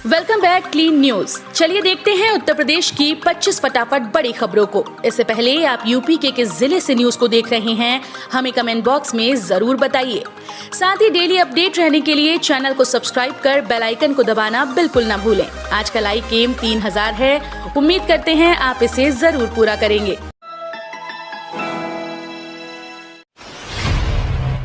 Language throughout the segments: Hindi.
Welcome back clean news. चलिए देखते हैं उत्तर प्रदेश की 25 फटाफट बड़ी खबरों को। इससे पहले आप यूपी के किस जिले से न्यूज को देख रहे हैं हमें कमेंट बॉक्स में जरूर बताइए। साथ ही डेली अपडेट रहने के लिए चैनल को सब्सक्राइब कर बेल आइकन को दबाना बिल्कुल न भूलें। आज का लाइक एम 3000 है। उम्मीद करते हैं आप इसे जरूर पूरा करेंगे।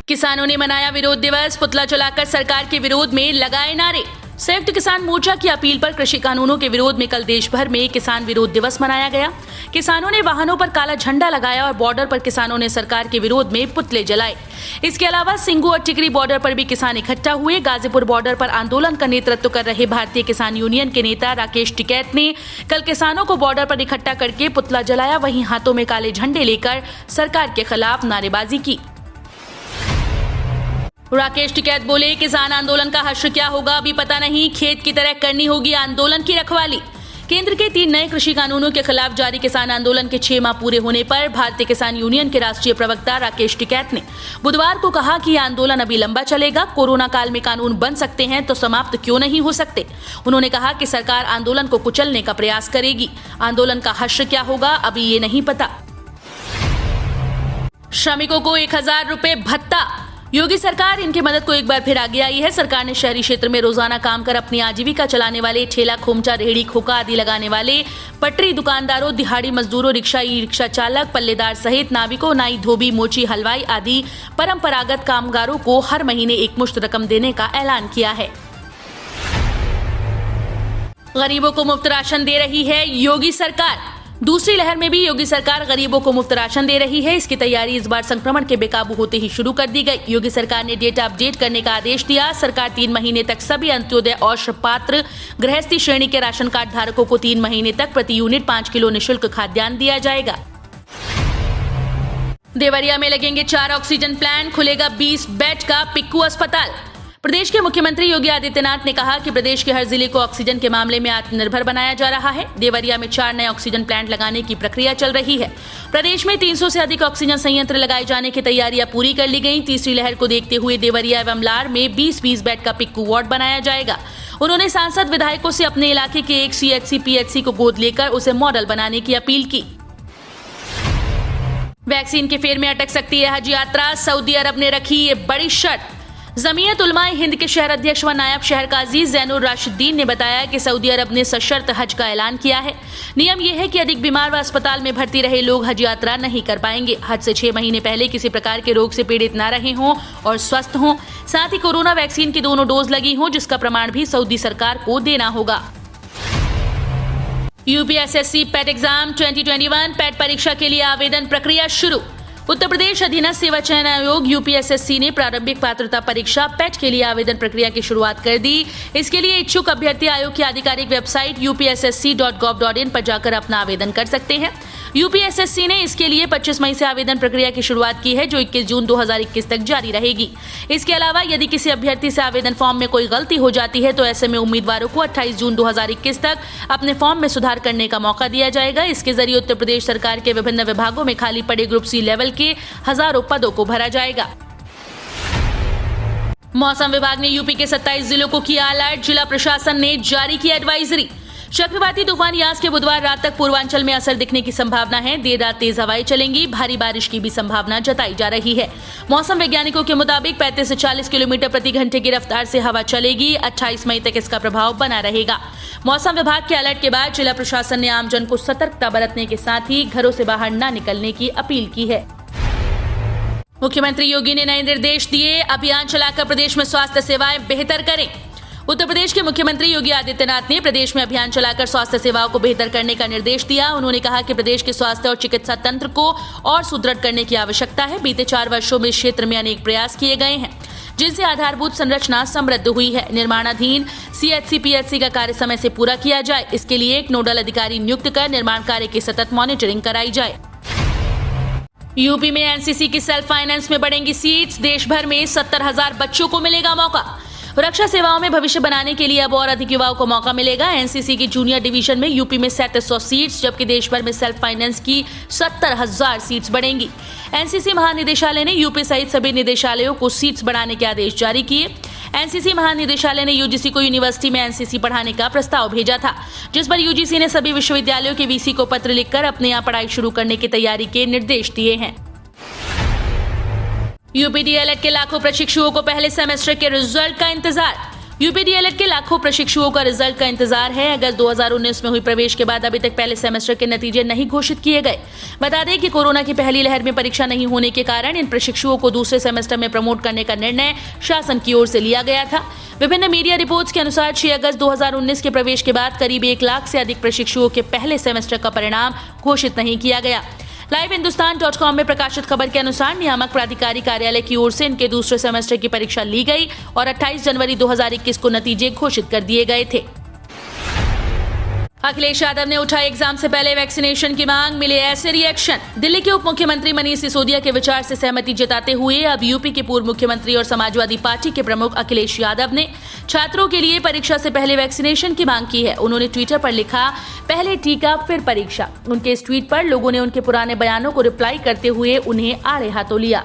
किसानों ने मनाया विरोध दिवस। पुतला जलाकर सरकार के विरोध में लगाए नारे। संयुक्त किसान मोर्चा की अपील पर कृषि कानूनों के विरोध में कल देश भर में किसान विरोध दिवस मनाया गया। किसानों ने वाहनों पर काला झंडा लगाया और बॉर्डर पर किसानों ने सरकार के विरोध में पुतले जलाए। इसके अलावा सिंगू और टिकरी बॉर्डर पर भी किसान इकट्ठा हुए। गाजीपुर बॉर्डर पर आंदोलन का नेतृत्व कर रहे भारतीय किसान यूनियन के नेता राकेश टिकैत ने कल किसानों को बॉर्डर पर इकट्ठा करके पुतला जलाया, वहीं हाथों में काले झंडे लेकर सरकार के खिलाफ नारेबाजी की। राकेश टिकैत बोले, किसान आंदोलन का हश्र क्या होगा अभी पता नहीं, खेत की तरह करनी होगी आंदोलन की रखवाली। केंद्र के 3 नए कृषि कानूनों के खिलाफ जारी किसान आंदोलन के 6 माह पूरे होने पर भारतीय किसान यूनियन के राष्ट्रीय प्रवक्ता राकेश टिकैत ने बुधवार को कहा कि यह आंदोलन अभी लंबा चलेगा। कोरोना काल में कानून बन सकते हैं तो समाप्त क्यों नहीं हो सकते। उन्होंने कहा कि सरकार आंदोलन को कुचलने का प्रयास करेगी। आंदोलन का हश्र क्या होगा अभी ये नहीं पता। श्रमिकों को 1000 रुपए भत्ता। योगी सरकार इनकी मदद को एक बार फिर आगे आई है। सरकार ने शहरी क्षेत्र में रोजाना काम कर अपनी आजीविका चलाने वाले ठेला, खोमचा, रेहड़ी, खोखा आदि लगाने वाले पटरी दुकानदारों, दिहाड़ी मजदूरों, रिक्शा, ई रिक्शा चालक, पल्लेदार सहित नाविकों, नाई, धोबी, मोची, हलवाई आदि परंपरागत कामगारों को हर महीने एकमुश्त रकम देने का ऐलान किया है। गरीबों को मुफ्त राशन दे रही है योगी सरकार। दूसरी लहर में भी योगी सरकार गरीबों को मुफ्त राशन दे रही है। इसकी तैयारी इस बार संक्रमण के बेकाबू होते ही शुरू कर दी गई। योगी सरकार ने डेटा अपडेट करने का आदेश दिया। सरकार 3 महीने तक सभी अंत्योदय और पात्र गृहस्थी श्रेणी के राशन कार्ड धारकों को 3 महीने तक प्रति यूनिट 5 किलो निःशुल्क खाद्यान्न दिया जाएगा। देवरिया में लगेंगे 4 ऑक्सीजन प्लांट, खुलेगा 20 बेड का पिक्कू अस्पताल। प्रदेश के मुख्यमंत्री योगी आदित्यनाथ ने कहा कि प्रदेश के हर जिले को ऑक्सीजन के मामले में आत्मनिर्भर बनाया जा रहा है। देवरिया में 4 नए ऑक्सीजन प्लांट लगाने की प्रक्रिया चल रही है। प्रदेश में 300 से अधिक ऑक्सीजन संयंत्र लगाए जाने की तैयारियां पूरी कर ली गई। तीसरी लहर को देखते हुए देवरिया एवं लार में 20-20 बेड का पिक्कू वार्ड बनाया जाएगा। उन्होंने सांसद विधायकों से अपने इलाके के एक CHC PHC को गोद लेकर उसे मॉडल बनाने की अपील की। वैक्सीन के फेर में अटक सकती है हज यात्रा। सऊदी अरब ने रखी ये बड़ी शर्त। जमीयत उलमाए हिंद के शहर अध्यक्ष व नायब शहर काजी जैनुर राशिदीन ने बताया कि सऊदी अरब ने सशर्त हज का ऐलान किया है। नियम यह है कि अधिक बीमार व अस्पताल में भर्ती रहे लोग हज यात्रा नहीं कर पाएंगे। हज से 6 महीने पहले किसी प्रकार के रोग से पीड़ित न रहे हों और स्वस्थ हों, साथ ही कोरोना वैक्सीन की दोनों डोज लगी हों, जिसका प्रमाण भी सऊदी सरकार को देना होगा। UPSSC पेट एग्जाम 2021 पेट परीक्षा के लिए आवेदन प्रक्रिया शुरू। उत्तर प्रदेश अधीनस्थ सेवा चयन आयोग UPSSC ने प्रारंभिक पात्रता परीक्षा पेट के लिए आवेदन प्रक्रिया की शुरुआत कर दी। इसके लिए इच्छुक अभ्यर्थी आयोग की आधिकारिक वेबसाइट upssc.gov.in पर जाकर अपना आवेदन कर सकते हैं। UPSSC ने इसके लिए 25 मई से आवेदन प्रक्रिया की शुरुआत की है, जो 21 जून 2021 तक जारी रहेगी। इसके अलावा यदि किसी अभ्यर्थी से आवेदन फॉर्म में कोई गलती हो जाती है तो ऐसे में उम्मीदवारों को 28 जून 2021 तक अपने फॉर्म में सुधार करने का मौका दिया जाएगा। इसके जरिए उत्तर प्रदेश सरकार के विभिन्न विभागों में खाली पड़े ग्रुप C लेवल के हजारों पदों को भरा जाएगा। मौसम विभाग ने यूपी के 27 जिलों को किया अलर्ट। जिला प्रशासन ने जारी की एडवाइजरी। चक्रवाती तूफान यास के बुधवार रात तक पूर्वांचल में असर दिखने की संभावना है। देर रात तेज हवाएं चलेंगी। भारी बारिश की भी संभावना जताई जा रही है। मौसम वैज्ञानिकों के मुताबिक 35 से 40 किलोमीटर प्रति घंटे की रफ्तार से हवा चलेगी। 28 मई तक इसका प्रभाव बना रहेगा। मौसम विभाग के अलर्ट के बाद जिला प्रशासन ने आमजन को सतर्कता बरतने के साथ ही घरों से बाहर न निकलने की अपील की है। मुख्यमंत्री योगी ने नए निर्देश दिए। अभियान चलाकर प्रदेश में स्वास्थ्य सेवाएं बेहतर करें। उत्तर प्रदेश के मुख्यमंत्री योगी आदित्यनाथ ने प्रदेश में अभियान चलाकर स्वास्थ्य सेवाओं को बेहतर करने का निर्देश दिया। उन्होंने कहा कि प्रदेश के स्वास्थ्य और चिकित्सा तंत्र को और सुदृढ़ करने की आवश्यकता है। बीते 4 वर्षों में इस क्षेत्र में अनेक प्रयास किए गए हैं, जिनसे आधारभूत संरचना समृद्ध हुई है। निर्माणाधीन CHC PHC का कार्य समय से पूरा किया जाए। इसके लिए एक नोडल अधिकारी नियुक्त कर निर्माण कार्य की सतत मॉनिटरिंग कराई जाए। यूपी में NCC की सेल्फ फाइनेंस में बढ़ेंगी सीट्स। देश भर में 70,000 बच्चों को मिलेगा मौका। रक्षा सेवाओं में भविष्य बनाने के लिए अब और अधिक युवाओं को मौका मिलेगा। एनसीसी की जूनियर डिवीजन में यूपी में 3700 सीट्स, जबकि देश भर में सेल्फ फाइनेंस की 70,000 सीट्स बढ़ेंगी। एनसीसी महानिदेशालय ने यूपी सहित सभी निदेशालयों को सीट्स बढ़ाने के आदेश जारी किए। एनसीसी महानिदेशालय ने यूजीसी को यूनिवर्सिटी में एनसीसी पढ़ाने का प्रस्ताव भेजा था, जिस पर यूजीसी ने सभी विश्वविद्यालयों के वीसी को पत्र लिखकर अपने यहाँ पढ़ाई शुरू करने की तैयारी के निर्देश दिए हैं। यूपी डीएलएड के लाखों प्रशिक्षुओं को पहले सेमेस्टर के रिजल्ट का इंतजार। यूपी डीएलएड के लाखों प्रशिक्षुओं का रिजल्ट का इंतजार है। अगस्त 2019 में हुई प्रवेश के बाद अभी तक पहले सेमेस्टर के नतीजे नहीं घोषित किए गए। बता दें कि कोरोना की पहली लहर में परीक्षा नहीं होने के कारण इन प्रशिक्षुओं को दूसरे सेमेस्टर में प्रमोट करने का निर्णय शासन की ओर से लिया गया था। विभिन्न मीडिया रिपोर्ट्स के अनुसार 6 अगस्त 2019 के प्रवेश के बाद करीब 1 लाख से अधिक प्रशिक्षुओं के पहले सेमेस्टर का परिणाम घोषित नहीं किया गया। लाइव हिंदुस्तान.com में प्रकाशित खबर के अनुसार नियामक प्राधिकारी कार्यालय की ओर से इनके दूसरे सेमेस्टर की परीक्षा ली गई और 28 जनवरी 2021 को नतीजे घोषित कर दिए गए थे। अखिलेश यादव ने उठाई एग्जाम से पहले वैक्सीनेशन की मांग, मिले ऐसे रिएक्शन। दिल्ली के उप मुख्यमंत्री मनीष सिसोदिया के विचार से सहमति जताते हुए अब यूपी के पूर्व मुख्यमंत्री और समाजवादी पार्टी के प्रमुख अखिलेश यादव ने छात्रों के लिए परीक्षा से पहले वैक्सीनेशन की मांग की है। उन्होंने ट्विटर पर लिखा, पहले टीका फिर परीक्षा। उनके इस ट्वीट पर लोगों ने उनके पुराने बयानों को रिप्लाई करते हुए उन्हें आड़े हाथों लिया।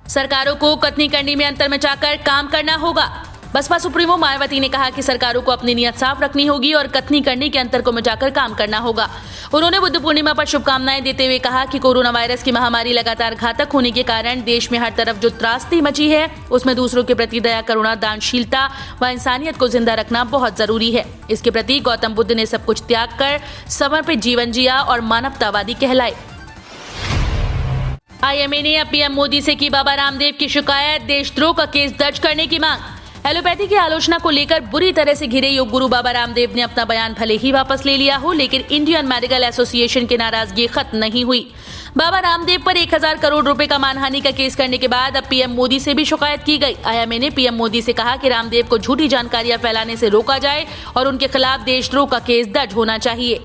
सरकारों को कथनी करनी में अंतर मचाकर काम करना होगा। बसपा सुप्रीमो मायावती ने कहा कि सरकारों को अपनी नीयत साफ रखनी होगी और कथनी करने के अंतर को मिटाकर काम करना होगा। उन्होंने बुद्ध पूर्णिमा पर शुभकामनाएं देते हुए कहा कि कोरोना वायरस की महामारी लगातार घातक होने के कारण देश में हर तरफ जो त्रासदी मची है, उसमें दूसरों के प्रति दया, करुणा, दानशीलता व इंसानियत को जिंदा रखना बहुत जरूरी है। इसके प्रति गौतम बुद्ध ने सब कुछ त्याग कर समर्पित जीवन जिया और मानवतावादी कहलाए। आईएमए ने अब पीएम मोदी से की बाबा रामदेव की शिकायत, देशद्रोह का केस दर्ज करने की मांग। एलोपैथी की आलोचना को लेकर बुरी तरह से घिरे योग गुरु बाबा रामदेव ने अपना बयान भले ही वापस ले लिया हो, लेकिन इंडियन मेडिकल एसोसिएशन की नाराजगी खत्म नहीं हुई। बाबा रामदेव पर 1000 करोड़ रुपए का मानहानि का केस करने के बाद अब पीएम मोदी से भी शिकायत की गई। आईएमए ने पीएम मोदी से कहा कि रामदेव को झूठी जानकारियां फैलाने से रोका जाए और उनके खिलाफ देशद्रोह का केस दर्ज होना चाहिए।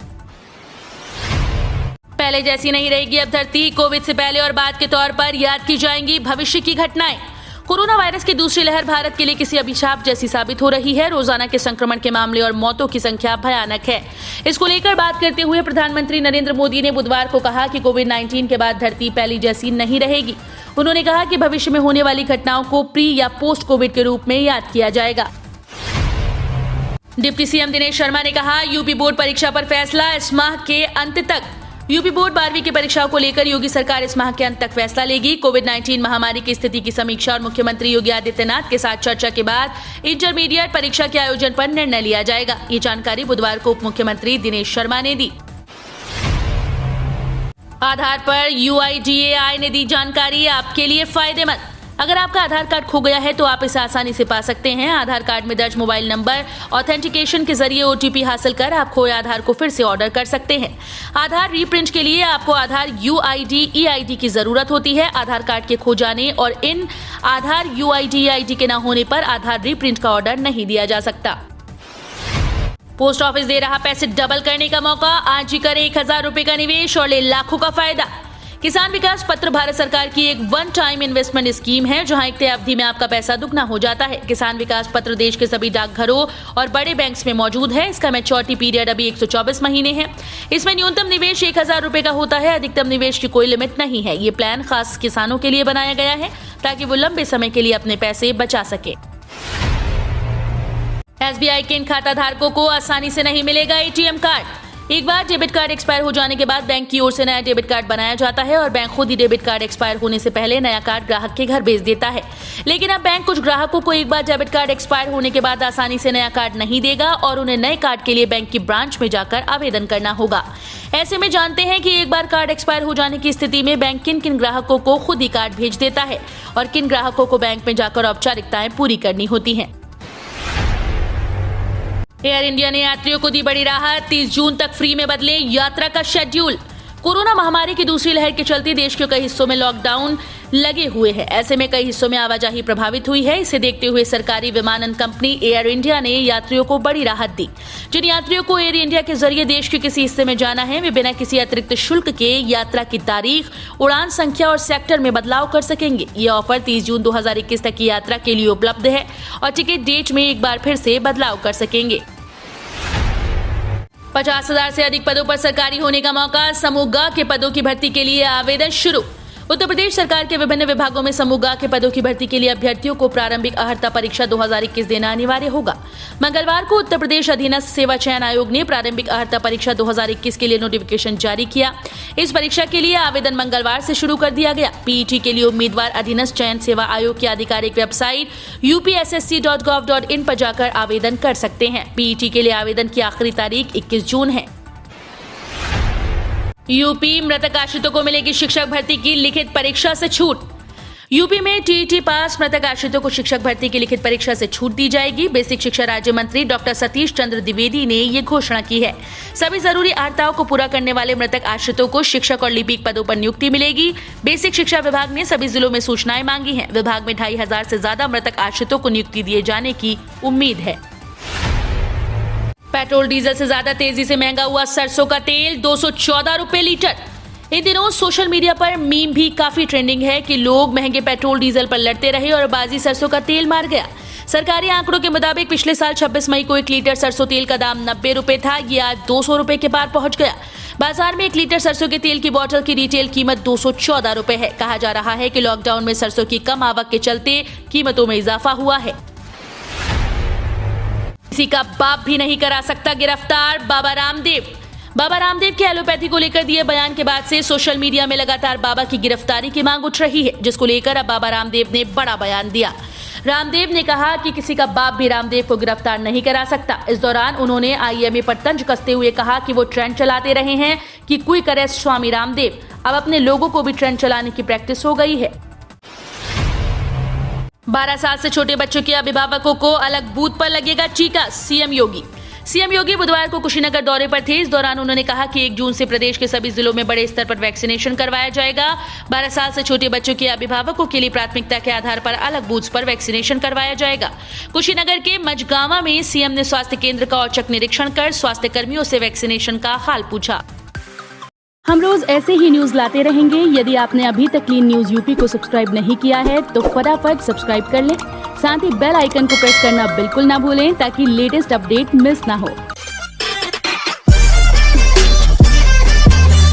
पहले जैसी नहीं रहेगी अब धरती। कोविड से पहले और बाद के तौर पर याद की जाएंगी भविष्य की घटनाएं। कोरोना वायरस की दूसरी लहर भारत के लिए किसी अभिशाप जैसी साबित हो रही है। रोजाना के संक्रमण के मामले और मौतों की संख्या भयानक है। इसको लेकर बात करते हुए प्रधानमंत्री नरेंद्र मोदी ने बुधवार को कहा कि कोविड-19 के बाद धरती पहली जैसी नहीं रहेगी। उन्होंने कहा कि भविष्य में होने वाली घटनाओं को प्री या पोस्ट कोविड के रूप में याद किया जाएगा। डिप्टी सीएम दिनेश शर्मा ने कहा, यूपी बोर्ड परीक्षा पर फैसला इस माह के अंत तक। यूपी बोर्ड 12वीं की परीक्षाओं को लेकर योगी सरकार इस माह के अंत तक फैसला लेगी। कोविड-19 महामारी की स्थिति की समीक्षा और मुख्यमंत्री योगी आदित्यनाथ के साथ चर्चा के बाद इंटरमीडिएट परीक्षा के आयोजन पर निर्णय लिया जाएगा। ये जानकारी बुधवार को उप मुख्यमंत्री दिनेश शर्मा ने दी। आधार पर यूआईडीएआई ने दी जानकारी, आपके लिए फायदेमंद। अगर आपका आधार कार्ड खो गया है तो आप इसे आसानी से पा सकते हैं। आधार कार्ड में दर्ज मोबाइल नंबर ऑथेंटिकेशन के जरिए ओटीपी हासिल कर आप खोए आधार को फिर से ऑर्डर कर सकते हैं। आधार रीप्रिंट के लिए आपको आधार यूआईडी ईआईडी की जरूरत होती है। आधार कार्ड के खो जाने और इन आधार यूआईडी ईआईडी के न होने पर आधार रीप्रिंट का ऑर्डर नहीं दिया जा सकता। पोस्ट ऑफिस दे रहा पैसे डबल करने का मौका। आज ही करें 1000 रुपए का निवेश और ले लाखों का फायदा। किसान विकास पत्र भारत सरकार की एक वन टाइम इन्वेस्टमेंट स्कीम है, जहां एक तय अवधि में आपका पैसा दुगना हो जाता है। किसान विकास पत्र देश के सभी डाकघरों और बड़े बैंक्स में मौजूद है। इसका मैच्योरिटी पीरियड अभी 124 महीने है। इसमें न्यूनतम निवेश 1000 रुपए का होता है। अधिकतम निवेश की कोई लिमिट नहीं है। ये प्लान खास किसानों के लिए बनाया गया है ताकि वो लंबे समय के लिए अपने पैसे बचा सके। एसबीआई के इन खाता धारकों को आसानी से नहीं मिलेगा एटीएम कार्ड। एक बार डेबिट कार्ड एक्सपायर हो जाने के बाद बैंक की ओर से नया डेबिट कार्ड बनाया जाता है और बैंक खुद ही डेबिट कार्ड एक्सपायर होने से पहले नया कार्ड ग्राहक के घर भेज देता है। लेकिन अब बैंक कुछ ग्राहकों को एक बार डेबिट कार्ड एक्सपायर होने के बाद आसानी से नया कार्ड नहीं देगा और उन्हें नए कार्ड के लिए बैंक की ब्रांच में जाकर आवेदन करना होगा। ऐसे में जानते हैं कि एक बार कार्ड एक्सपायर हो जाने की स्थिति में बैंक किन किन ग्राहकों को खुद ही कार्ड भेज देता है और किन ग्राहकों को बैंक में जाकर औपचारिकताएं पूरी करनी होती हैं। एयर इंडिया ने यात्रियों को दी बड़ी राहत। 30 जून तक फ्री में बदले यात्रा का शेड्यूल। कोरोना महामारी की दूसरी लहर के चलते देश के कई हिस्सों में लॉकडाउन लगे हुए हैं। ऐसे में कई हिस्सों में आवाजाही प्रभावित हुई है। इसे देखते हुए सरकारी विमानन कंपनी एयर इंडिया ने यात्रियों को बड़ी राहत दी। जिन यात्रियों को एयर इंडिया के जरिए देश के किसी हिस्से में जाना है, वे बिना किसी अतिरिक्त शुल्क के यात्रा की तारीख, उड़ान संख्या और सेक्टर में बदलाव कर सकेंगे। ये ऑफर 30 जून 2021 तक की यात्रा के लिए उपलब्ध है और टिकट डेट में एक बार फिर से बदलाव कर सकेंगे। 50,000 से अधिक पदों पर सरकारी होने का मौका। समूह ग के पदों की भर्ती के लिए आवेदन शुरू। उत्तर प्रदेश सरकार के विभिन्न विभागों में समूह ग के पदों की भर्ती के लिए अभ्यर्थियों को प्रारंभिक अर्हता परीक्षा 2021 देना अनिवार्य होगा। मंगलवार को उत्तर प्रदेश अधीनस्थ सेवा चयन आयोग ने प्रारंभिक अर्हता परीक्षा 2021 के लिए नोटिफिकेशन जारी किया। इस परीक्षा के लिए आवेदन मंगलवार से शुरू कर दिया गया। पीईटी के लिए उम्मीदवार अधीनस्थ चयन सेवा आयोग की आधिकारिक वेबसाइट upssc.gov.in पर जाकर आवेदन कर सकते हैं। पीईटी के लिए आवेदन की आखिरी तारीख 21 जून है। यूपी मृतक आश्रितों को मिलेगी शिक्षक भर्ती की लिखित परीक्षा से छूट। यूपी में टीईटी पास मृतक आश्रितों को शिक्षक भर्ती की लिखित परीक्षा से छूट दी जाएगी। बेसिक शिक्षा राज्य मंत्री डॉक्टर सतीश चंद्र द्विवेदी ने ये घोषणा की है। सभी जरूरी अर्हताओं को पूरा करने वाले मृतक आश्रितों को शिक्षक और लिपिक पदों पर नियुक्ति मिलेगी। बेसिक शिक्षा विभाग ने सभी जिलों में सूचनाएं मांगी हैं। विभाग में 2500 से ज्यादा मृतक आश्रितों को नियुक्ति दिए जाने की उम्मीद है। पेट्रोल डीजल से ज्यादा तेजी से महंगा हुआ सरसों का तेल 214 रुपए लीटर। इन दिनों सोशल मीडिया पर मीम भी काफी ट्रेंडिंग है कि लोग महंगे पेट्रोल डीजल पर लड़ते रहे और बाजी सरसों का तेल मार गया। सरकारी आंकड़ों के मुताबिक पिछले साल 26 मई को 1 लीटर सरसों तेल का दाम 90 रुपए था। ये आज 200 रुपए के पार पहुंच गया। बाजार में 1 लीटर सरसों के तेल की बोतल की रिटेल कीमत 214 रुपए है। कहा जा रहा है कि लॉकडाउन में सरसों की कम आवक के चलते कीमतों में इजाफा हुआ है। किसी का बाप भी नहीं करा सकता गिरफ्तार बाबा रामदेव। बाबा रामदेव के एलोपैथी को लेकर दिए बयान के बाद से सोशल मीडिया में लगातार बाबा की गिरफ्तारी की मांग उठ रही है, जिसको लेकर अब बाबा रामदेव ने बड़ा बयान दिया। रामदेव ने कहा कि किसी का बाप भी रामदेव को गिरफ्तार नहीं करा सकता। इस दौरान उन्होंने आईएमए पर तंज कसते हुए कहा कि वो ट्रेंड चलाते रहे हैं कि क्विक अरेस्ट स्वामी रामदेव। अब अपने लोगों को भी ट्रेंड चलाने की प्रैक्टिस हो गई है। 12 साल से छोटे बच्चों के अभिभावकों को अलग बूथ पर लगेगा टीका। सीएम योगी बुधवार को कुशीनगर दौरे पर थे। इस दौरान उन्होंने कहा कि 1 जून से प्रदेश के सभी जिलों में बड़े स्तर पर वैक्सीनेशन करवाया जाएगा। 12 साल से छोटे बच्चों के अभिभावकों के लिए प्राथमिकता के आधार पर अलग बूथ्स पर वैक्सीनेशन करवाया जाएगा। कुशीनगर के मझगांवा में सीएम ने स्वास्थ्य केंद्र का औचक निरीक्षण कर स्वास्थ्य कर्मियों से वैक्सीनेशन का हाल पूछा। हम रोज ऐसे ही न्यूज लाते रहेंगे। यदि आपने अभी तक क्लीन न्यूज यूपी को सब्सक्राइब नहीं किया है तो फटाफट सब्सक्राइब कर लें। साथ ही बेल आइकन को प्रेस करना बिल्कुल ना भूलें ताकि लेटेस्ट अपडेट मिस ना हो।